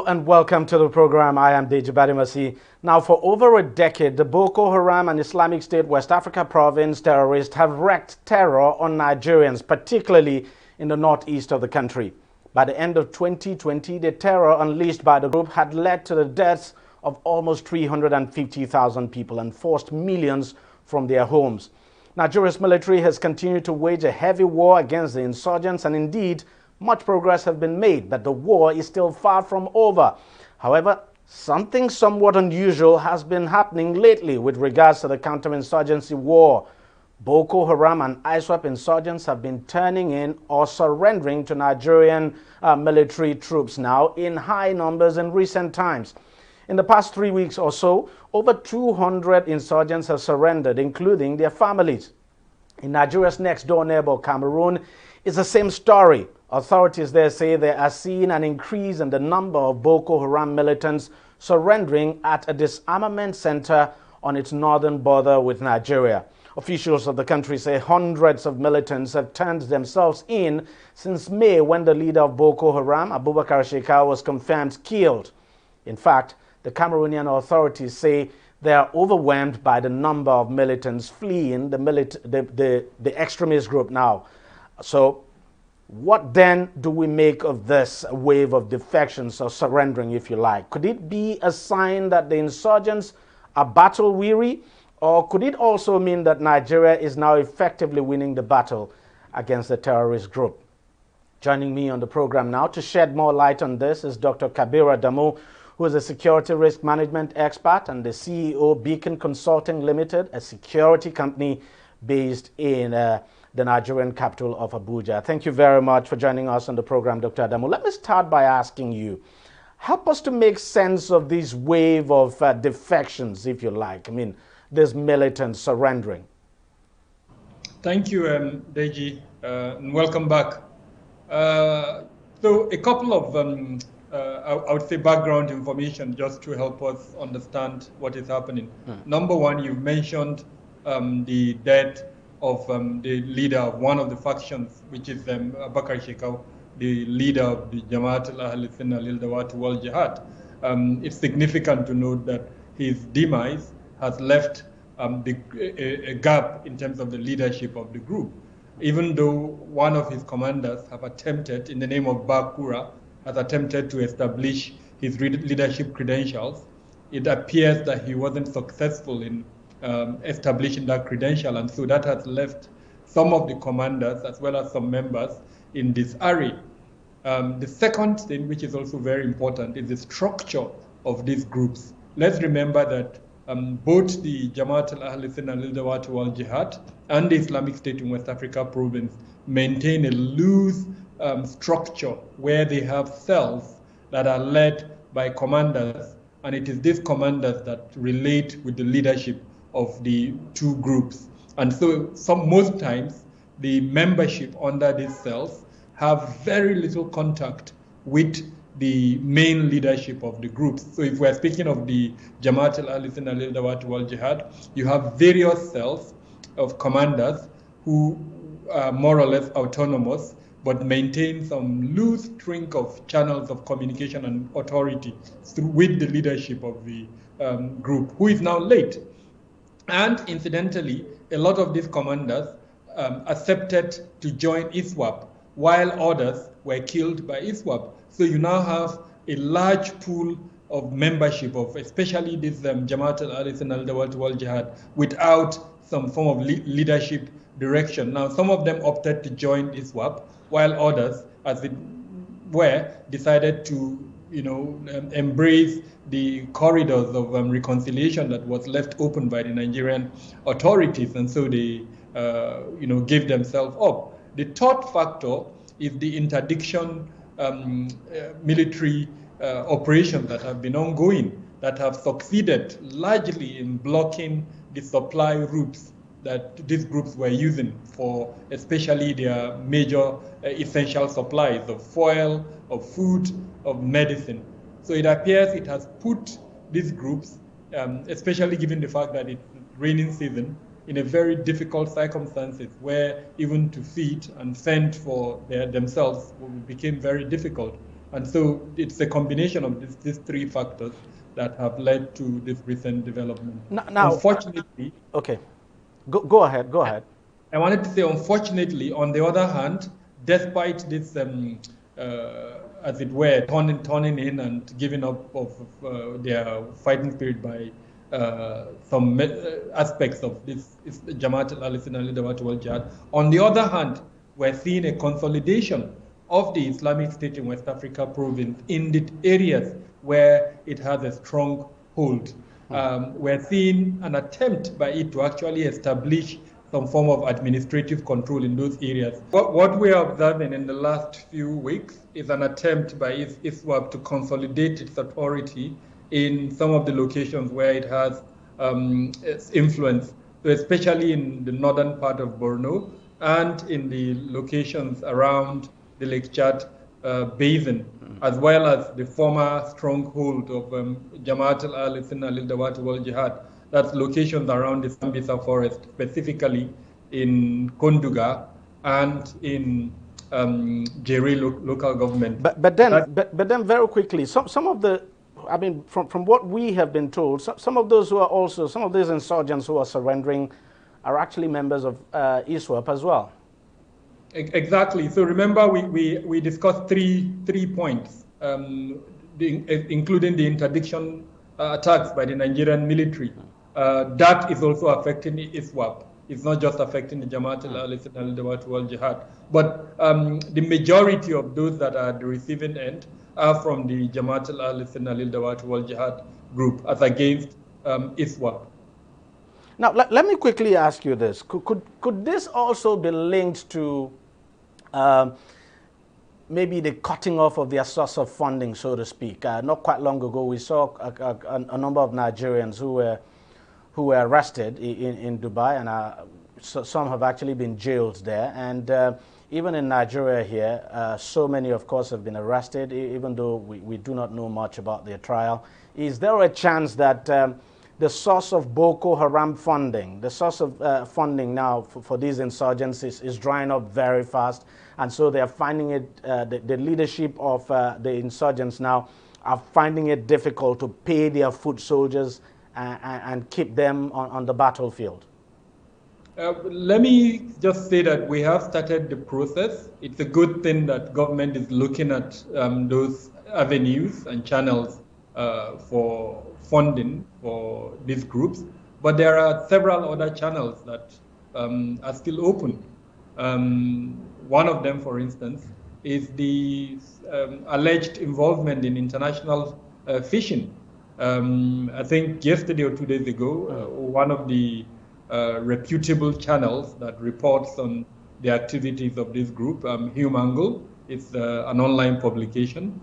and welcome to the program. I am DEJI360 EPP. Now, for over a decade, the Boko Haram and Islamic State West Africa province terrorists have wreaked terror on Nigerians, particularly in the northeast of the country. By the end of 2020, the terror unleashed by the group had led to the deaths of almost 350,000 people and forced millions from their homes. Nigeria's military has continued to wage a heavy war against the insurgents, and indeed, much progress has been made, but the war is still far from over. However, something somewhat unusual has been happening lately with regards to the counterinsurgency war. Boko Haram and ISWAP insurgents have been turning in or surrendering to Nigerian military troops now in high numbers in recent times. In the past 3 weeks or so, over 200 insurgents have surrendered, including their families. In Nigeria's next-door neighbor, Cameroon, it's the same story. Authorities there say they are seeing an increase in the number of Boko Haram militants surrendering at a disarmament center on its northern border with Nigeria. Officials of the country say hundreds of militants have turned themselves in since May, when the leader of Boko Haram, Abubakar Shekau, was confirmed killed. In fact, the Cameroonian authorities say they are overwhelmed by the number of militants fleeing the extremist group now. So, what then do we make of this wave of defections or surrendering, if you like? Could it be a sign that the insurgents are battle weary, or could it also mean that Nigeria is now effectively winning the battle against the terrorist group? Joining me on the program now to shed more light on this is Dr. Kabir Adamu, who is a security risk management expert and the CEO Beacon Consulting Limited, a security company based in the Nigerian capital of Abuja. Thank you very much for joining us on the program, Dr. Adamu. Let me start by asking you, help us to make sense of this wave of defections, if you like. I mean, this militant surrendering. Thank you, Deji, and welcome back. So a couple of, I would say, background information just to help us understand what is happening. Number one, you've mentioned the death of the leader of one of the factions, which is Abubakar Shekau, the leader of the Jamaat al-Ahli al-Dawat wal Jihad. It's significant to note that his demise has left a gap in terms of the leadership of the group. Even though one of his commanders have attempted, in the name of Bakura, has attempted to establish his leadership credentials, it appears that he wasn't successful in establishing that credential, and so that has left some of the commanders as well as some members in disarray. The second thing, which is also very important, is the structure of these groups. Let's remember that both the Jamaat al-Ahli al-Dawat wal Jihad and the Islamic State in West Africa province maintain a loose structure where they have cells that are led by commanders, and it is these commanders that relate with the leadership of the two groups. And so most times the membership under these cells have very little contact with the main leadership of the groups. So if we're speaking of the Jamaat al-Ahli al-Dawat wal Jihad, you have various cells of commanders who are more or less autonomous, but maintain some loose string of channels of communication and authority with the leadership of the group, who is now late. And incidentally, a lot of these commanders accepted to join ISWAP, while others were killed by ISWAP. So you now have a large pool of membership of especially this Jamaat al-Ahli al-Dawat wal Jihad without some form of leadership direction. Now, some of them opted to join ISWAP, while others, as it were, decided to embrace the corridors of reconciliation that was left open by the Nigerian authorities, and so they, gave themselves up. The third factor is the interdiction military operations that have been ongoing, that have succeeded largely in blocking the supply routes that these groups were using for especially their major essential supplies of fuel, of food, of medicine. So it appears it has put these groups, especially given the fact that it's raining season, in a very difficult circumstances where even to feed and fend for themselves became very difficult. And so it's a combination of these three factors that have led to this recent development. Now unfortunately, okay, go ahead. Go ahead. I wanted to say, unfortunately, on the other hand, despite this, as it were, turning in and giving up of their fighting spirit by some aspects of this Jamaat al-Islam al Jihad, on the other hand, we're seeing a consolidation of the Islamic State in West Africa province in the areas where it has a strong hold. We're seeing an attempt by it to actually establish some form of administrative control in those areas. What we are observing in the last few weeks is an attempt by ISWAP to consolidate its authority in some of the locations where it has its influence, so especially in the northern part of Borno and in the locations around the Lake Chad basin, as well as the former stronghold of Jamaat al-Islam al Jihad. That's locations around the Sambisa forest, specifically in Konduga and in Jere local government. But then very quickly, some of the, I mean, from what we have been told, some of those who are also, some of these insurgents who are surrendering are actually members of ISWAP as well. Exactly. So remember, we discussed three points, including the interdiction attacks by the Nigerian military. That is also affecting the ISWAP. It's not just affecting the Jamaat al-Islam al Jihad, but the majority of those that are at the receiving end are from the Jamaat al-Islam al Jihad group, as against ISWAP. Now, let me quickly ask you this. Could this also be linked to maybe the cutting off of their source of funding, so to speak? Not quite long ago, we saw a number of Nigerians who were arrested in Dubai, and some have actually been jailed there. And even in Nigeria here, so many, of course, have been arrested, even though we do not know much about their trial. Is there a chance that the source of Boko Haram funding, the source of funding now for these insurgents is drying up very fast, and so they are finding it, the leadership of the insurgents now are finding it difficult to pay their foot soldiers and keep them on the battlefield? Let me just say that we have started the process. It's a good thing that government is looking at those avenues and channels for funding for these groups, but there are several other channels that are still open. One of them, for instance, is the alleged involvement in international fishing. I think yesterday or 2 days ago, one of the reputable channels that reports on the activities of this group, Humangle, it's an online publication,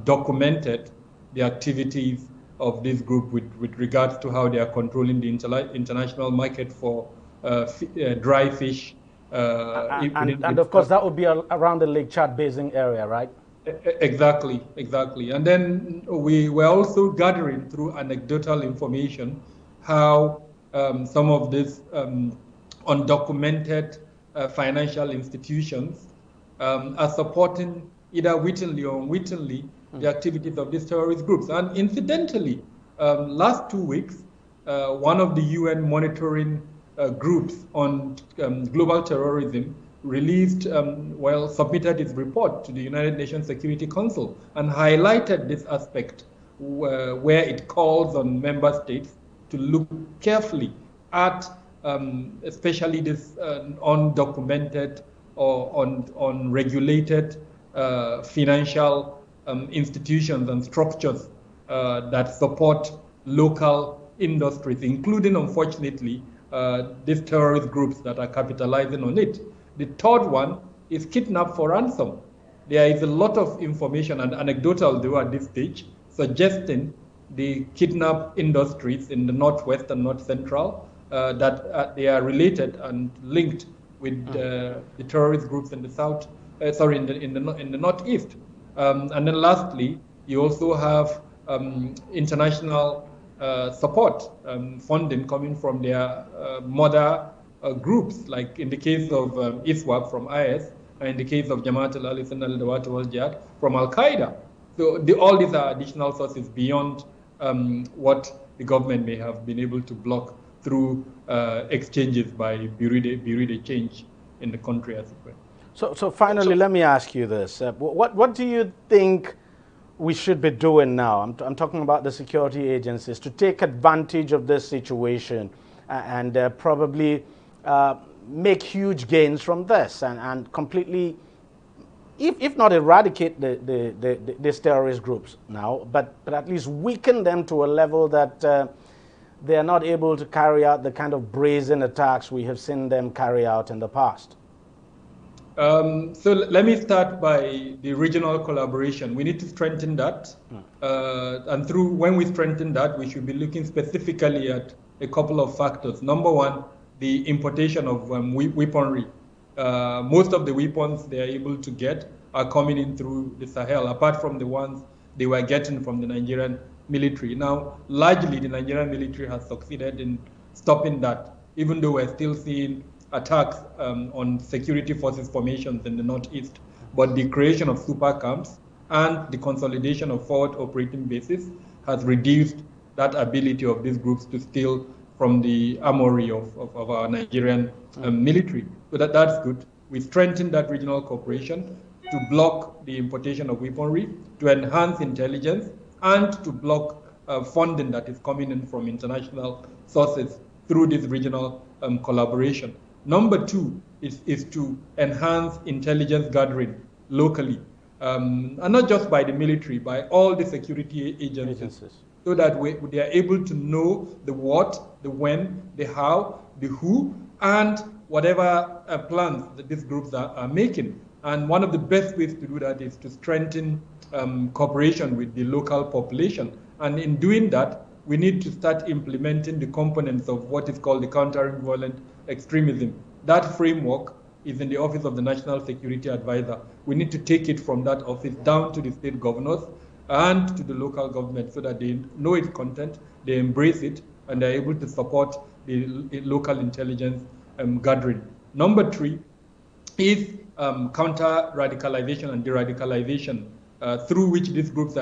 documented the activities of this group with regards to how they are controlling the international market for dry fish. And of course, that would be around the Lake Chad basin area, right? Exactly. And then we were also gathering through anecdotal information how some of these undocumented financial institutions are supporting, either wittingly or unwittingly, the activities of these terrorist groups. And incidentally, last 2 weeks, one of the UN monitoring groups on global terrorism released, submitted its report to the United Nations Security Council and highlighted this aspect where it calls on member states to look carefully at especially this undocumented or unregulated financial institutions and structures that support local industries, including, unfortunately, these terrorist groups that are capitalizing on it. The third one is kidnap for ransom. There is a lot of information, and anecdotal though at this stage, suggesting the kidnap industries in the northwest and north central that they are related and linked with the terrorist groups in the south. In the northeast. And then lastly, you also have international support funding coming from their mother groups, like in the case of ISWAP from IS, and in the case of Jamaat al-Islam al Jihad from Al-Qaeda. So all these are additional sources beyond what the government may have been able to block through exchanges by bureau de change in the country, as it were. So finally, let me ask you this. What do you think we should be doing now? I'm talking about the security agencies to take advantage of this situation and probably make huge gains from this and completely, if not eradicate these terrorist groups now, but at least weaken them to a level that they are not able to carry out the kind of brazen attacks we have seen them carry out in the past? So let me start by the regional collaboration. We need to strengthen that. And when we strengthen that, we should be looking specifically at a couple of factors. Number one, the importation of weaponry. Most of the weapons they are able to get are coming in through the Sahel, apart from the ones they were getting from the Nigerian military. Now, largely the Nigerian military has succeeded in stopping that, even though we're still seeing attacks on security forces formations in the northeast. But the creation of super camps and the consolidation of forward operating bases has reduced that ability of these groups to steal from the armory of our Nigerian military. So that's good. We strengthen that regional cooperation to block the importation of weaponry, to enhance intelligence, and to block funding that is coming in from international sources through this regional collaboration. Number two is to enhance intelligence gathering locally, and not just by the military, by all the security agencies. So that they are able to know the what, the when, the how, the who, and whatever plans that these groups are making. And one of the best ways to do that is to strengthen cooperation with the local population. And in doing that, we need to start implementing the components of what is called the countering violent extremism. That framework is in the Office of the National Security Advisor. We need to take it from that office down to the state governors and to the local government so that they know its content, they embrace it, and they're able to support the local intelligence gathering. Number three is counter-radicalization and de-radicalization, through which these groups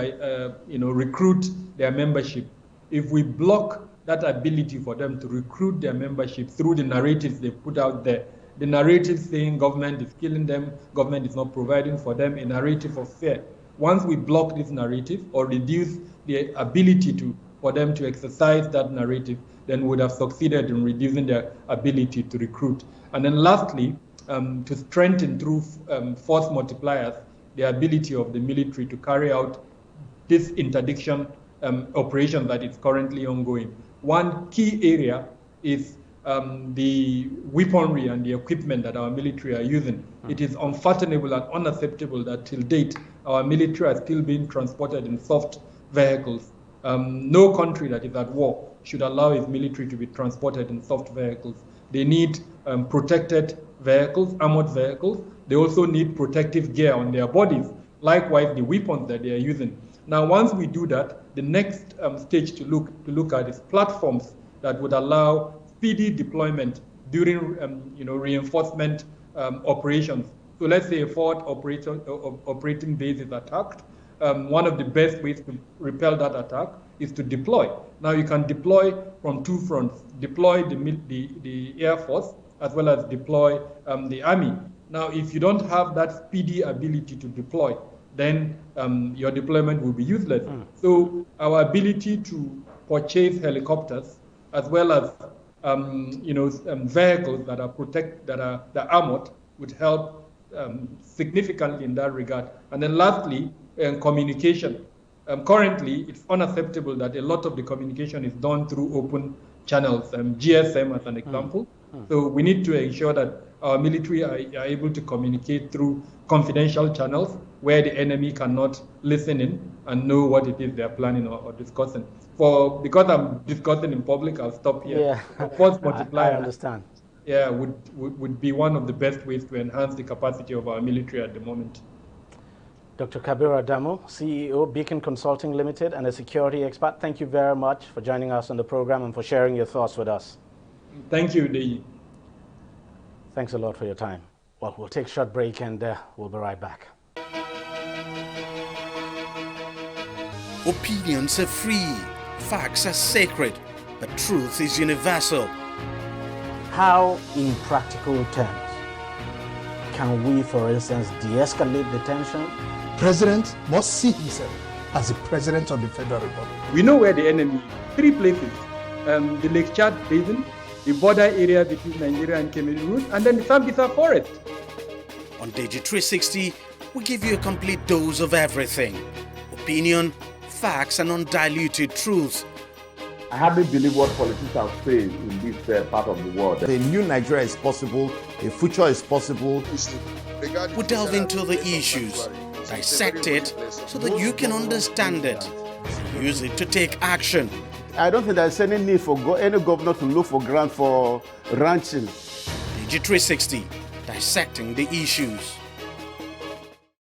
recruit their membership. If we block that ability for them to recruit their membership through the narratives they put out there, the narrative saying government is killing them, government is not providing for them, a narrative of fear. Once we block this narrative or reduce the ability for them to exercise that narrative, then we would have succeeded in reducing their ability to recruit. And then lastly, to strengthen through force multipliers the ability of the military to carry out this interdiction operation that is currently ongoing. One key area is the weaponry and the equipment that our military are using. It is unfathomable and unacceptable that till date our military are still being transported in soft vehicles. No country that is at war should allow its military to be transported in soft vehicles. They need protected vehicles, armored vehicles. They also need protective gear on their bodies. Likewise, the weapons that they are using. Now, once we do that, the next stage to look at is platforms that would allow speedy deployment during reinforcement operations. So let's say a forward operating base is attacked. One of the best ways to repel that attack is to deploy. Now you can deploy from two fronts: deploy the Air Force as well as deploy the Army. Now, if you don't have that speedy ability to deploy, then your deployment will be useless. So our ability to purchase helicopters as well as vehicles that are armored would help significantly in that regard. And then lastly, communication. Currently, it's unacceptable that a lot of the communication is done through open channels, GSM as an example. So we need to ensure that our military are able to communicate through confidential channels where the enemy cannot listen in and know what it is they're planning or discussing. Because I'm discussing in public, I'll stop here. Yeah, Force multiplier, I understand. Yeah, would be one of the best ways to enhance the capacity of our military at the moment. Dr. Kabir Adamu, CEO, Beacon Consulting Limited, and a security expert, thank you very much for joining us on the program and for sharing your thoughts with us. Thank you, DEJI. Thanks a lot for your time. Well, we'll take a short break and we'll be right back. Opinions are free, facts are sacred, but truth is universal. How, in practical terms, can we, for instance, de-escalate the tension? President must see himself as the President of the Federal Republic. We know where the enemy is. 3 places. The Lake Chad Basin, the border area between Nigeria and Cameroon, and then the Sambisa Forest. On DEJI360, we give you a complete dose of everything. Opinion, facts, and undiluted truth. I hardly believe what politicians say in this part of the world. A new Nigeria is possible, a future is possible. We delve into the issues, dissect it so that you can understand it, and use it to take action. I don't think there's any need for any governor to look for grant for ranching. DEJI360, dissecting the issues.